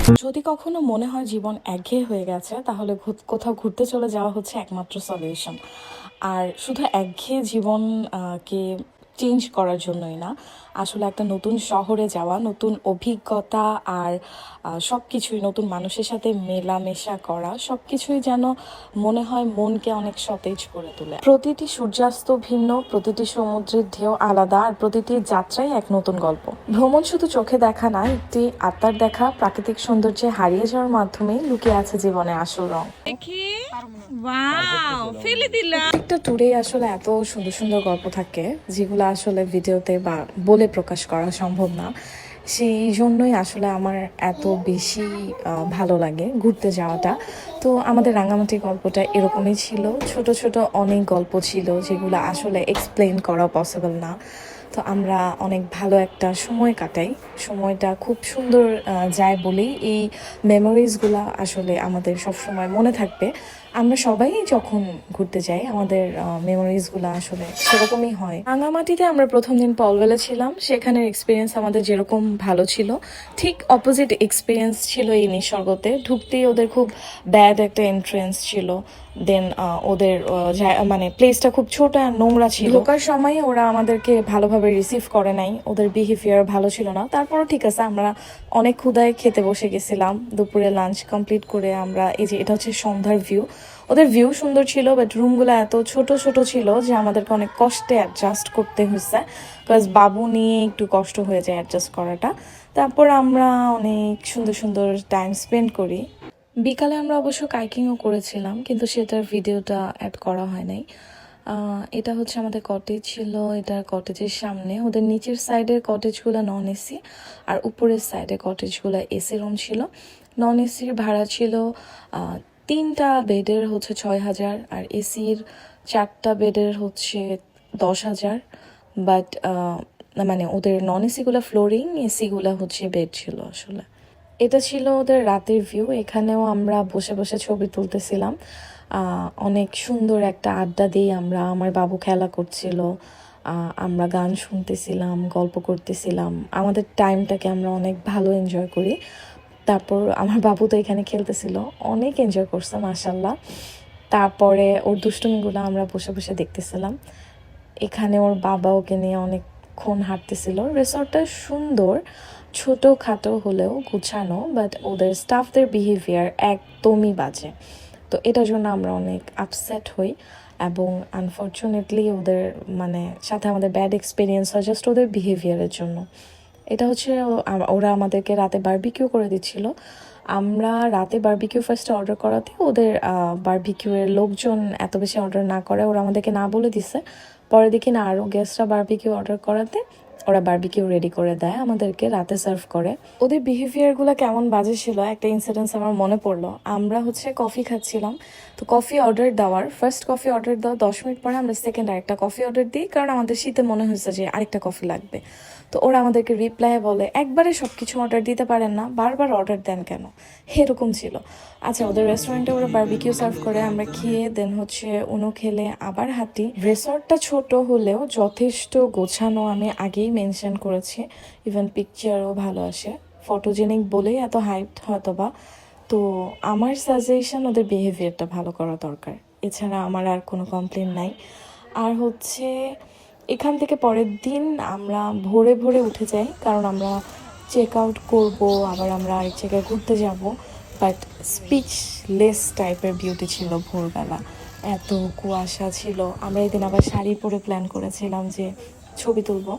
যদি কখনো মনে হয় জীবন একঘেয়ে হয়ে গেছে, তাহলে কোথাও ঘুরতে চলে যাওয়া হচ্ছে একমাত্র সলিউশন। আর শুধু একঘেয়ে জীবন কে চেঞ্জ করার জন্যই না, আসলে একটা নতুন শহরে যাওয়া, নতুন অভিজ্ঞতা, আর সব কিছুই নতুন মানুষের সাথে মেলামেশা করা, সব কিছুই যেন মনে হয় মনকে অনেক সতেজ করে তোলে। প্রতিটি সূর্যাস্ত ভিন্ন, প্রতিটি সমুদ্রের ঢেউ আলাদা, আর প্রতিটি যাত্রাই এক নতুন গল্প। ভ্রমণ শুধু চোখে দেখা না, একটি আত্মার দেখা। প্রাকৃতিক সৌন্দর্যে হারিয়ে যাওয়ার মাধ্যমে লুকিয়ে আছে জীবনের আসল রং। দেখি, ওয়াও, ফেলে দিলাম। প্রত্যেকটা ট্যুরেই আসলে এত সুন্দর সুন্দর গল্প থাকে, যেগুলো আসলে ভিডিওতে বা বলে প্রকাশ করা সম্ভব না। সেই জন্যই আসলে আমার এত বেশি ভালো লাগে ঘুরতে যাওয়াটা। তো আমাদের রাঙামাটি গল্পটা এরকমই ছিল, ছোট ছোট অনেক গল্প ছিল যেগুলো আসলে এক্সপ্লেন করা পসিবল না। তো আমরা অনেক ভালো একটা সময় কাটাই, সময়টা খুব সুন্দর যায় বলেই এই মেমোরিজগুলো আসলে আমাদের সবসময় মনে থাকবে। আমরা সবাই যখন ঘুরতে যাই, আমাদের মেমোরিজগুলো আসলে সেরকমই হয়। রাঙামাটিতে আমরা প্রথম দিন পলবেলা ছিলাম, সেখানের এক্সপিরিয়েন্স আমাদের যেরকম ভালো ছিল, ঠিক অপোজিট এক্সপিরিয়েন্স ছিল এই নিসর্গতে। ঢুকতেই ওদের খুব ব্যাড একটা এন্ট্রেন্স ছিল। দেন ওদের মানে প্লেসটা খুব ছোট আর নোংরা ছিল। ঢোকার সময় ওরা আমাদেরকে ভালোভাবে রিসিভ করে নাই, ওদের বিহেভিয়ার ভালো ছিল না। তারপরও ঠিক আছে, আমরা অনেক ক্ষুধায় খেতে বসে গেছিলাম। দুপুরে লাঞ্চ কমপ্লিট করে আমরা, এই যে এটা হচ্ছে সন্ধ্যার ভিউ, ওদের ভিউ সুন্দর ছিল, বাট রুমগুলো এত ছোট ছোট ছিল যে আমাদেরকে অনেক কষ্টে অ্যাডজাস্ট করতে হয়েছে, বিকজ বাবু নিয়ে একটু কষ্ট হয়ে যায় অ্যাডজাস্ট করাটা। তারপর আমরা অনেক সুন্দর সুন্দর টাইম স্পেন্ড করি। বিকালে আমরা অবশ্য কাইকিংও করেছিলাম, কিন্তু সেটার ভিডিওটা অ্যাড করা হয় নাই। এটা হচ্ছে আমাদের কটেজ ছিল, এটা কটেজের সামনে। ওদের নিচের সাইডের কটেজগুলো নন এসি, আর উপরের সাইডে কটেজগুলো এসি রুম ছিল। নন এসির ভাড়া ছিল 3টা বেডের হচ্ছে 6,000, আর এসির 4টা বেডের হচ্ছে 10,000। বাট মানে ওদের নন এসিগুলো ফ্লোরিং, এসিগুলো হচ্ছে বেড ছিল আসলে। এটা ছিল ওদের রাতের ভিউ। এখানেও আমরা বসে বসে ছবি তুলতেছিলাম। অনেক সুন্দর একটা আড্ডা দিয়ে আমরা, আমার বাবু খেলা করছিল, আমরা গান শুনতেছিলাম, গল্প করতেছিলাম। আমাদের টাইমটাকে আমরা অনেক ভালো এনজয় করি। তারপর আমার বাবু তো এখানে খেলতেছিল, অনেক এনজয় করছে মাশাল্লাহ। তারপরে ওর দুষ্টুমিগুলো আমরা বসে বসে দেখতেছিলাম। এখানে ওর বাবা ওকে নিয়ে অনেকক্ষণ হাঁটতেছিল। রিসর্টটা সুন্দর, ছোটোখাটো হলেও গুছানো, বাট ওদের স্টাফদের বিহেভিয়ার একদমই বাজে। তো এটার জন্য আমরা অনেক আপসেট হই, এবং আনফর্চুনেটলি ওদের মানে সাথে আমাদের ব্যাড এক্সপিরিয়েন্স হয় জাস্ট ওদের বিহেভিয়ারের জন্য। এটা হচ্ছে ওরা আমাদেরকে রাতে বারবিকিউ করে দিচ্ছিল। আমরা রাতে বারবিকিউ ফার্স্টে অর্ডার করাতে ওদের বারবিকিউয়ের লোকজন এত বেশি অর্ডার না করে, ওরা আমাদেরকে না বলে দিছে। পরে দেখি না, আরও গেস্টরা বারবিকিউ অর্ডার করাতে ওরা বারবিকিউ রেডি করে দেয়, আমাদেরকে রাতে সার্ভ করে। ওদের বিহেভিয়ারগুলো কেমন বাজে ছিল, একটা ইনসিডেন্স আমার মনে পড়লো। আমরা হচ্ছে কফি খাচ্ছিলাম, তো কফি অর্ডার দেওয়ার, ফার্স্ট কফি অর্ডার দেওয়ার 10 মিনিট পরে আমরা সেকেন্ড আরেকটা কফি অর্ডার দিই, কারণ আমাদের শীতে মনে হয়েছে যে আরেকটা কফি লাগবে। তো ওরা আমাদেরকে রিপ্লাই বলে, একবারে সব কিছু অর্ডার দিতে পারেন না, বারবার অর্ডার দেন কেন, এরকম ছিল। আচ্ছা, ওদের রেস্টুরেন্টে ওরা বারবিকিউ সার্ভ করে, আমরা খেয়ে দেন হচ্ছে উনো খেলে আবার হাঁটি। রিসর্টটা ছোট হলেও যথেষ্ট গোছানো, আমি আগেই মেনশন করেছি। ইভেন পিকচারও ভালো আসে, ফটোজেনিক বলেই এত হাইপড হয়তোবা। তো আমার সাজেশন, ওদের বিহেভিয়ারটা ভালো করা দরকার, এছাড়া আমার আর কোনো কমপ্লেন নাই। আর হচ্ছে এখান থেকে পরের দিন আমরা ভোরে ভোরে উঠে যাই, কারণ আমরা চেক আউট করবো, আবার আমরা আরেক জায়গায় ঘুরতে যাব। বাট স্পিচলেস টাইপের বিউটি ছিল ভোরবেলা, এত কুয়াশা ছিল। আমরা এদিন আবার শাড়ি পরে প্ল্যান করেছিলাম যে ছবি তুলবো।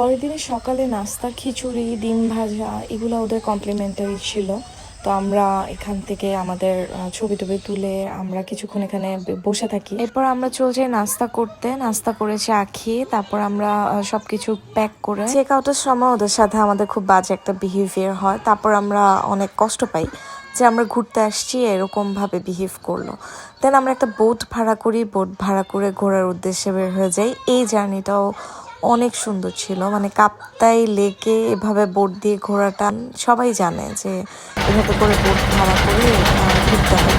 পরের দিনে সকালে নাস্তা খিচুড়ি, ডিম ভাজা, এগুলো ওদের কমপ্লিমেন্টারি ছিল। তো আমরা এখান থেকে আমাদের ছবি টবি তুলে আমরা কিছুক্ষণ এখানে বসে থাকি। এরপর আমরা চলে যাই নাস্তা করতে। নাস্তা করে চা খেয়ে তারপর আমরা সবকিছু প্যাক করে চেক আউটের সময় ওদের সাথে আমাদের খুব বাজে একটা বিহেভিয়ার হয়। তারপর আমরা অনেক কষ্ট পাই যে আমরা ঘুরতে আসছি এরকমভাবে বিহেভ করলো। দেন আমরা একটা বোট ভাড়া করি, বোট ভাড়া করে ঘোরার উদ্দেশ্যে বের হয়ে যাই। এই জার্নিটাও অনেক সুন্দর ছিল, মানে কাপ্তাই লেকে এভাবে বোট দিয়ে ঘোরাটা সবাই জানে যে এভাবে করে বোট ভাড়া করে ঘুরতে হয়।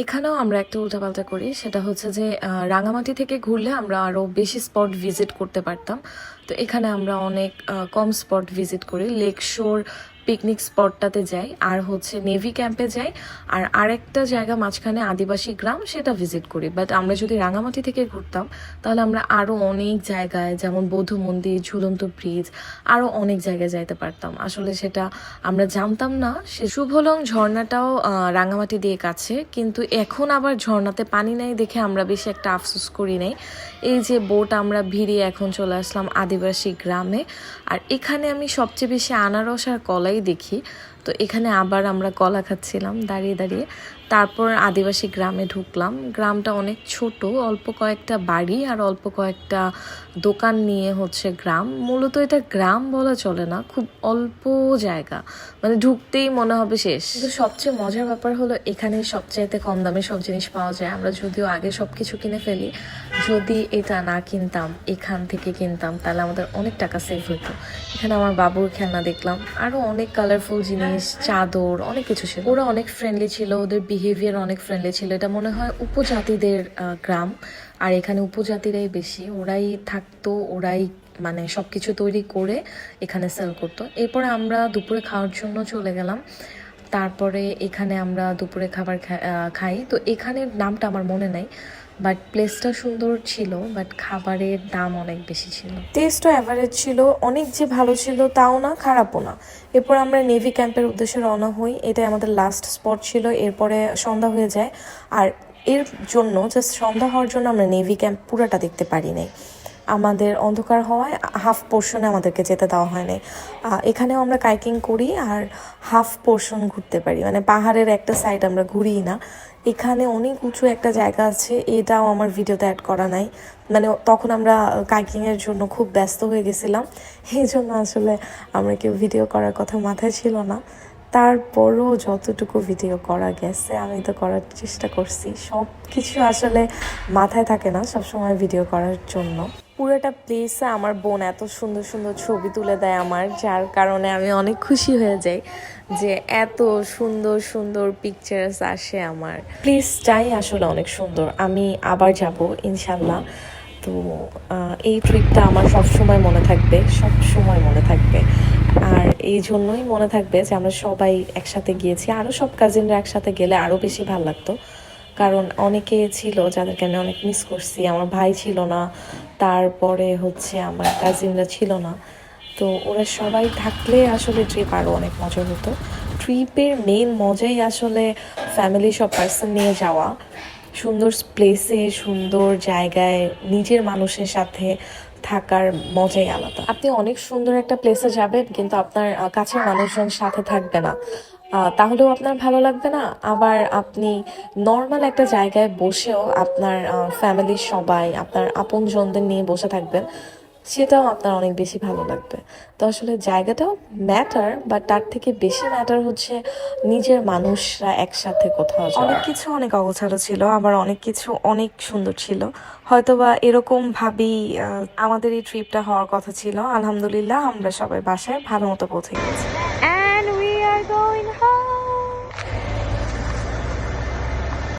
এখানেও আমরা একটা উল্টাপাল্টা করি, সেটা হচ্ছে যে রাঙামাটি থেকে ঘুরলে আমরা আরও বেশি স্পট ভিজিট করতে পারতাম। তো এখানে আমরা অনেক কম স্পট ভিজিট করি। লেক শোর পিকনিক স্পটটাতে যাই, আর হচ্ছে নেভি ক্যাম্পে যাই, আর আরেকটা জায়গা মাঝখানে আদিবাসী গ্রাম, সেটা ভিজিট করি। বাট আমরা যদি রাঙামাটি থেকে ঘুরতাম তাহলে আমরা আরও অনেক জায়গায়, যেমন বৌদ্ধ মন্দির, ঝুলন্ত ব্রিজ, আরও অনেক জায়গায় যাইতে পারতাম। আসলে সেটা আমরা জানতাম না। সে শুভলং ঝর্ণাটাও রাঙামাটি দিয়ে কাছে, কিন্তু এখন আবার ঝর্ণাতে পানি নাই দেখে আমরা বেশি একটা আফসোস করি নাই। এই যে বোট আমরা ভিড়িয়ে এখন চলে আসলাম আদিবাসী গ্রামে, আর এখানে আমি সবচেয়ে বেশি আনারস আর কলাই দেখি। তো এখানে আবার আমরা কলা খাচ্ছিলাম দাঁড়িয়ে দাঁড়িয়ে। তারপর আদিবাসী গ্রামে ঢুকলাম। গ্রামটা অনেক ছোট, অল্প কয়েকটা বাড়ি আর অল্প কয়েকটা দোকান নিয়ে হচ্ছে গ্রাম। মূলত এটা গ্রাম বলা চলে না, খুব অল্প জায়গা, মানে ঢুকতেই মনে হবে শেষ। কিন্তু সবচেয়ে মজার ব্যাপার হলো এখানে সবচেয়ে কম দামে সব জিনিস পাওয়া যায়। আমরা যদিও আগে সব কিছু কিনে ফেলি, যদি এটা না কিনতাম, এখান থেকে কিনতাম, তাহলে আমাদের অনেক টাকা সেভ হতো। এখানে আমার বাবুর খেলনা দেখলাম, আরও অনেক কালারফুল জিনিস, চাদর, অনেক কিছু ছিল। ওরা অনেক ফ্রেন্ডলি ছিল, ওদের বিহেভিয়ার অনেক ফ্রেন্ডলি ছিল। এটা মনে হয় উপজাতিদের গ্রাম, আর এখানে উপজাতিরাই বেশি। ওরাই থাকতো, ওরাই মানে সবকিছু তৈরি করে এখানে সেল করতো। এরপরে আমরা দুপুরে খাওয়ার জন্য চলে গেলাম। তারপরে এখানে আমরা দুপুরে খাবার খাই। তো এখানের নামটা আমার মনে নাই, বাট প্লেসটা সুন্দর ছিল, বাট খাবারের দাম অনেক বেশি ছিল। টেস্টও অ্যাভারেজ ছিল, অনেক যে ভালো ছিল তাও না, খারাপও না। এরপর আমরা নেভি ক্যাম্পের উদ্দেশ্যে রওনা হই। এটাই আমাদের লাস্ট স্পট ছিল। এরপরে সন্ধ্যা হয়ে যায়, আর এর জন্য জাস্ট সন্ধ্যা হওয়ার জন্য আমরা নেভি ক্যাম্প পুরোটা দেখতে পারি নাই। আমাদের অন্ধকার হওয়ায় হাফ পোর্শনে আমাদেরকে যেতে দেওয়া হয় নাই। এখানেও আমরা কাইকিং করি আর হাফ পোর্শন ঘুরতে পারি, মানে পাহাড়ের একটা সাইড আমরা ঘুরি না। এখানে অনেক উঁচু একটা জায়গা আছে, এটাও আমার ভিডিওতে অ্যাড করা নাই, মানে তখন আমরা কাইকিংয়ের জন্য খুব ব্যস্ত হয়ে গেছিলাম, এই জন্য আসলে আমরা কেউ ভিডিও করার কথা মাথায় ছিল না। তারপরও যতটুকু ভিডিও করা গেছে আমি তো করার চেষ্টা করছি। সব কিছু আসলে মাথায় থাকে না সবসময় ভিডিও করার জন্য। পুরোটা প্লেসে আমার বোন এত সুন্দর সুন্দর ছবি তুলে দেয় আমার, যার কারণে আমি অনেক খুশি হয়ে যাই যে এত সুন্দর সুন্দর পিকচার্স আসে আমার। প্লেসটাই আসলে অনেক সুন্দর, আমি আবার যাব ইনশাল্লাহ। তো এই ট্রিপটা আমার সবসময় মনে থাকবে, সবসময় মনে থাকবে। আর এই জন্যই মনে থাকবে যে আমরা সবাই একসাথে গিয়েছি। আরও সব কাজিনরা একসাথে গেলে আরও বেশি ভালো লাগতো, কারণ অনেকে ছিল যাদেরকে আমি অনেক মিস করছি। আমার ভাই ছিল না, তারপরে হচ্ছে আমার কাজিনরা ছিল না। তো ওরা সবাই থাকলে আসলে ট্রিপ আরও অনেক মজা হতো। ট্রিপের মেইন মজাই আসলে ফ্যামিলি সব পার্সন নিয়ে যাওয়া, সুন্দর প্লেসে, সুন্দর জায়গায়, নিজের মানুষের সাথে থাকার মজাই আলাদা। আপনি অনেক সুন্দর একটা প্লেসে যাবেন, কিন্তু আপনার কাছের মানুষজন সাথে থাকবে না, তাহলেও আপনার ভালো লাগবে না। আবার আপনি নর্মাল একটা জায়গায় বসেও আপনার ফ্যামিলির সবাই, আপনার আপনজনদের নিয়ে বসে থাকবেন, সেটাও আপনার অনেক বেশি ভালো লাগবে। তো আসলে জায়গাটাও ম্যাটার, বাট তার থেকে বেশি ম্যাটার হচ্ছে নিজের মানুষরা একসাথে কোথাও যাওয়া। অনেক কিছু অনেক অগোছালো ছিল, আবার অনেক কিছু অনেক সুন্দর ছিল। হয়তোবা এরকম ভাবেই আমাদের এই ট্রিপটা হওয়ার কথা ছিল। আলহামদুলিল্লাহ আমরা সবাই বাসায় ভালো মতো পৌঁছে গেছি। And we are going home.